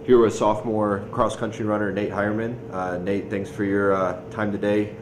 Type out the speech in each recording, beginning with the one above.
Here with sophomore cross-country runner Nate Heierman. Nate, thanks for your time today.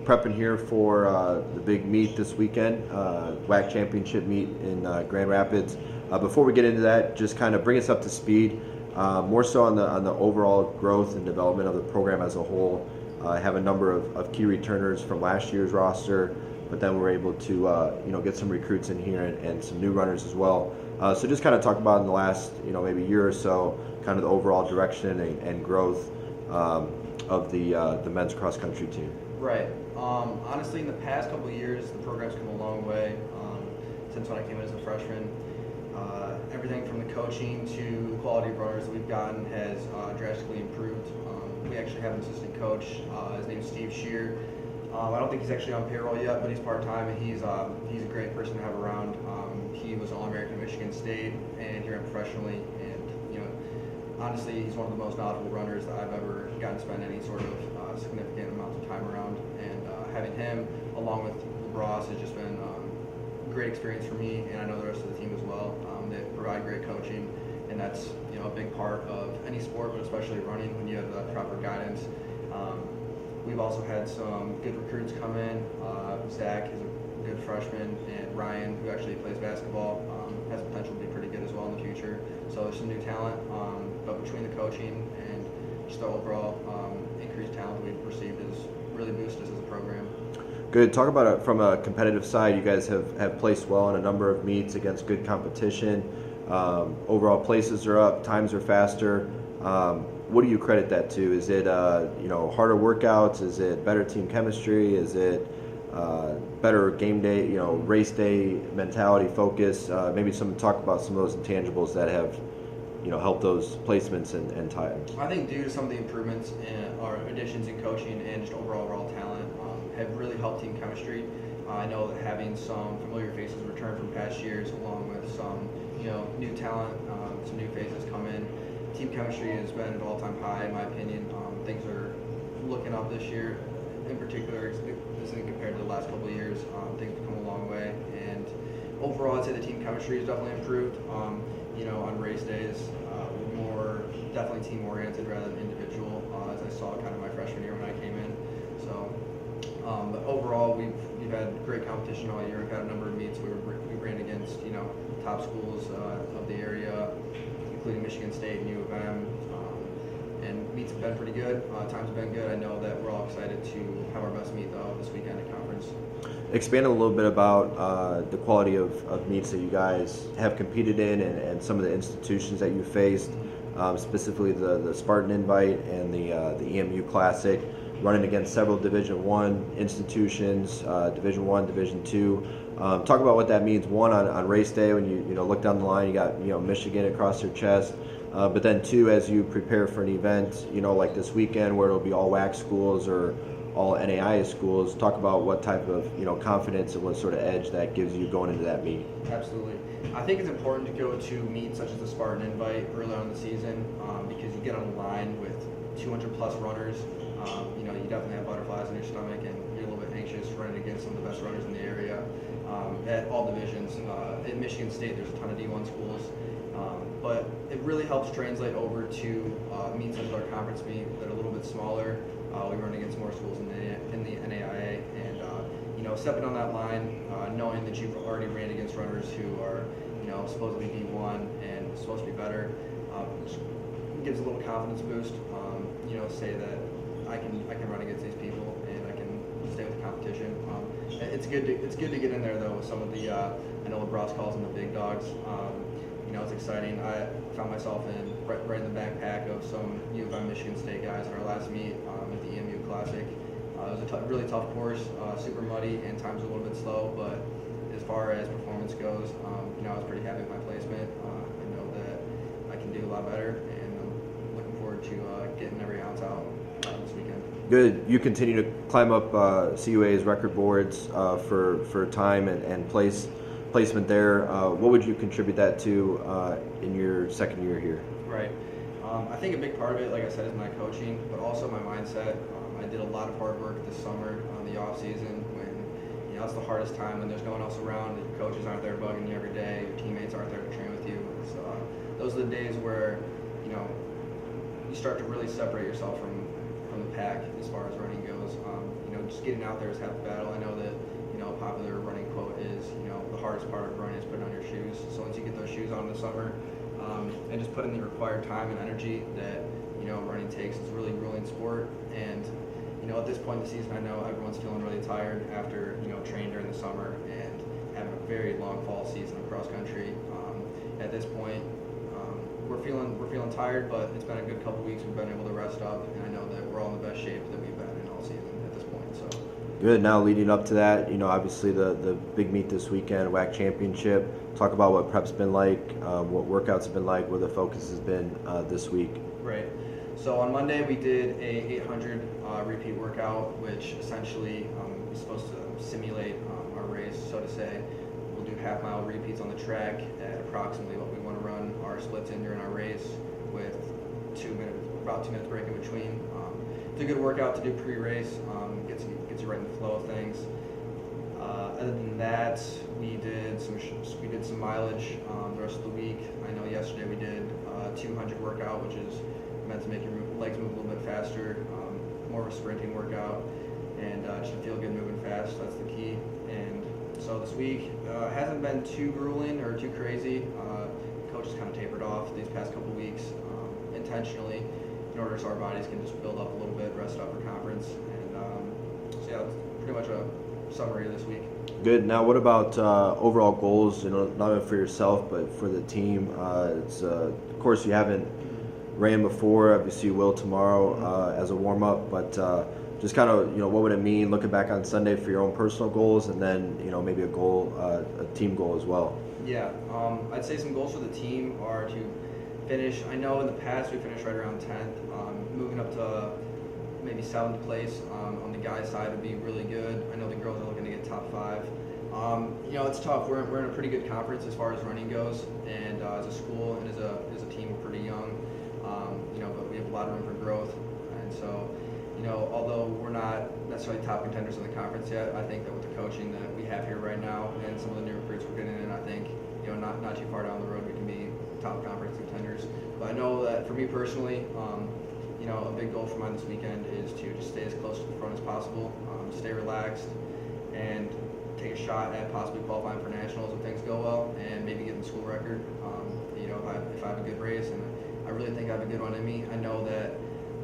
Prepping here for the big meet this weekend, WHAC Championship meet in Grand Rapids. Before we get into that, just kind of bring us up to speed, more so on the overall growth and development of the program as a whole. Have a number of key returners from last year's roster, but then we're able to get some recruits in here and some new runners as well. So just kind of talk about in the last maybe year or so, kind of the overall direction and growth of the men's cross country team. Right. Honestly, in the past couple of years, the program's come a long way since when I came in as a freshman. Everything from the coaching to the quality of runners that we've gotten has drastically improved. We actually have an assistant coach. His name's Steve Shear. I don't think he's actually on payroll yet, but he's part-time, and he's a great person to have around. He was All-American at Michigan State, and here professionally, and honestly, he's one of the most knowledgeable runners that I've ever gotten to spend any sort of significant amount of time around. And having him, along with Ross, has just been a great experience for me, and I know the rest of the team as well. They provide great coaching, and that's a big part of any sport, but especially running when you have the proper guidance. We've also had some good recruits come in. Zach is a good freshman, and Ryan, who actually plays basketball, has potential to be pretty good as well in the future. So there's some new talent, but between the coaching and just the overall increased talent we've received has really boosted us as a program. Good. Talk about it from a competitive side. You guys have placed well in a number of meets against good competition. Overall places are up, times are faster. What do you credit that to? Is it harder workouts? Is it better team chemistry? Is it better game day, race day mentality, focus? Maybe talk about some of those intangibles that have helped those placements and times. I think due to some of the improvements or additions in coaching and just overall raw talent have really helped team chemistry. I know that having some familiar faces return from past years, along with some new talent, some new faces come in. Team chemistry has been at an all-time high, in my opinion. Things are looking up this year, in particular, compared to the last couple of years. Things have come a long way, and overall, I'd say the team chemistry has definitely improved. On race days, more definitely team-oriented rather than individual, as I saw kind of my freshman year when I came in. So, but overall, we've had great competition all year. We've had a number of meets. We ran against top schools of the area, including Michigan State and U of M, and meets have been pretty good. Times have been good. I know that we're all excited to have our best meet though this weekend at conference. Expand a little bit about the quality of meets that you guys have competed in and some of the institutions that you faced, specifically the Spartan Invite and the EMU Classic, running against several Division I institutions, Division I, Division II. Talk about what that means. One, on race day, when you look down the line, you got Michigan across your chest, but then two, as you prepare for an event, like this weekend where it'll be all WHAC schools or all NAIA schools. Talk about what type of confidence and what sort of edge that gives you going into that meet. Absolutely. I think it's important to go to meets such as the Spartan Invite early on in the season because you get on a line with 200 plus runners. You definitely have butterflies in your stomach and you're a little bit anxious running against some of the best runners in the area at all divisions. At Michigan State, there's a ton of D1 schools, but it really helps translate over to meets such as our conference meet that are a little bit smaller. We run against more schools in the NAIA, and stepping on that line, knowing that you've already ran against runners who are supposedly D1 and supposed to be better, gives a little confidence boost. Say that I can run against these people and I can stay with the competition. It's good to get in there though with some of the I know LeBron calls them the big dogs. It's exciting. I found myself right in the backpack of some U of M Michigan State guys at our last meet at the EMU Classic. It was a really tough course, super muddy, and times a little bit slow. But as far as performance goes, I was pretty happy with my placement. I know that I can do a lot better, and I'm looking forward to getting every ounce out this weekend. Good. You continue to climb up CUAA's record boards for time and placement there. What would you contribute that to in your second year here? Right. I think a big part of it, like I said, is my coaching, but also my mindset. I did a lot of hard work this summer on the off season when it's the hardest time when there's no one else around. Your coaches aren't there bugging you every day. Your teammates aren't there to train with you. So those are the days where you start to really separate yourself from the pack as far as running goes. Just getting out there is half the battle. I know that, a popular running quote is, the hardest part of running is putting on your shoes. So once you get those shoes on in the summer, and just put in the required time and energy that, running takes, it's a really grueling sport. And, at this point in the season, I know everyone's feeling really tired after, training during the summer and having a very long fall season of cross country. At this point, we're feeling tired, but it's been a good couple weeks. We've been able to rest up, and I know that we're all in the best shape that we've been in all season at this point. So good. Now leading up to that, obviously the big meet this weekend, WHAC Championship. Talk about what prep's been like, what workouts have been like, where the focus has been this week. Right. So on Monday we did a 800 repeat workout, which essentially is supposed to simulate our race, so to say. We'll do half-mile repeats on the track at approximately what we want to run our splits in during our race, with about 2 minutes break in between. It's a good workout to do pre-race. Gets you right in the flow of things. Other than that, we did some mileage the rest of the week. I know yesterday we did a 200 workout, which is meant to make your legs move a little bit faster, more of a sprinting workout, and just to feel good moving fast. That's the key. And so this week hasn't been too grueling or too crazy. Coach has kind of tapered off these past couple weeks intentionally, in order so our bodies can just build up a little bit, rest up for conference. And so yeah, that's pretty much a summary of this week. Good. Now, what about overall goals? Not only for yourself but for the team. Of course, you haven't ran before. Obviously, you will tomorrow as a warm up. But just kind of, what would it mean looking back on Sunday for your own personal goals, and then maybe a goal, a team goal as well? Yeah, I'd say some goals for the team are to finish. I know in the past we finished right around 10th. Moving up to maybe 7th place on the guys' side would be really good. I know the girls are looking to get top 5. It's tough. We're in a pretty good conference as far as running goes, and as a school and as a team, we're pretty young. But we have a lot of room for growth, and so although we're not necessarily top contenders in the conference yet, I think that with the coaching that we have here right now and some of the new recruits we're getting in, I think not too far down the road we can be top conference contenders. But I know that for me personally, a big goal for mine this weekend is to just stay as close to the front as possible, stay relaxed, and take a shot at possibly qualifying for nationals if things go well, and maybe getting the school record. If I have a good race, and I really think I have a good one in me. I know that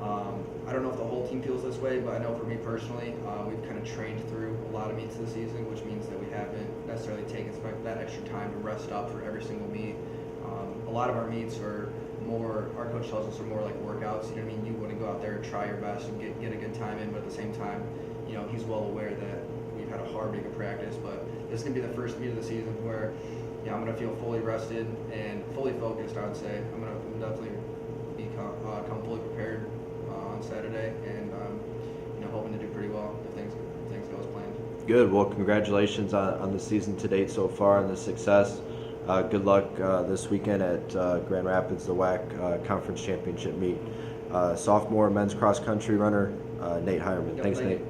I don't know if the whole team feels this way, but I know for me personally, we've kind of trained through a lot of meets this season, which means that we haven't necessarily taken that extra time to rest up for every single meet. A lot of our meets are more, our coach tells us, are more like workouts. You know what I mean? You want to go out there and try your best and get a good time in, but at the same time, he's well aware that we've had a hard week of practice. But this is going to be the first meet of the season where I'm going to feel fully rested and fully focused, I would say. I'm going to definitely come fully prepared on Saturday, and hoping to do pretty well if things go as planned. Good. Well, congratulations on the season to date so far and the success. Good luck this weekend at Grand Rapids, the WHAC Conference Championship meet. Sophomore men's cross country runner, Nate Heierman. Yep, Thanks, thank Nate. you.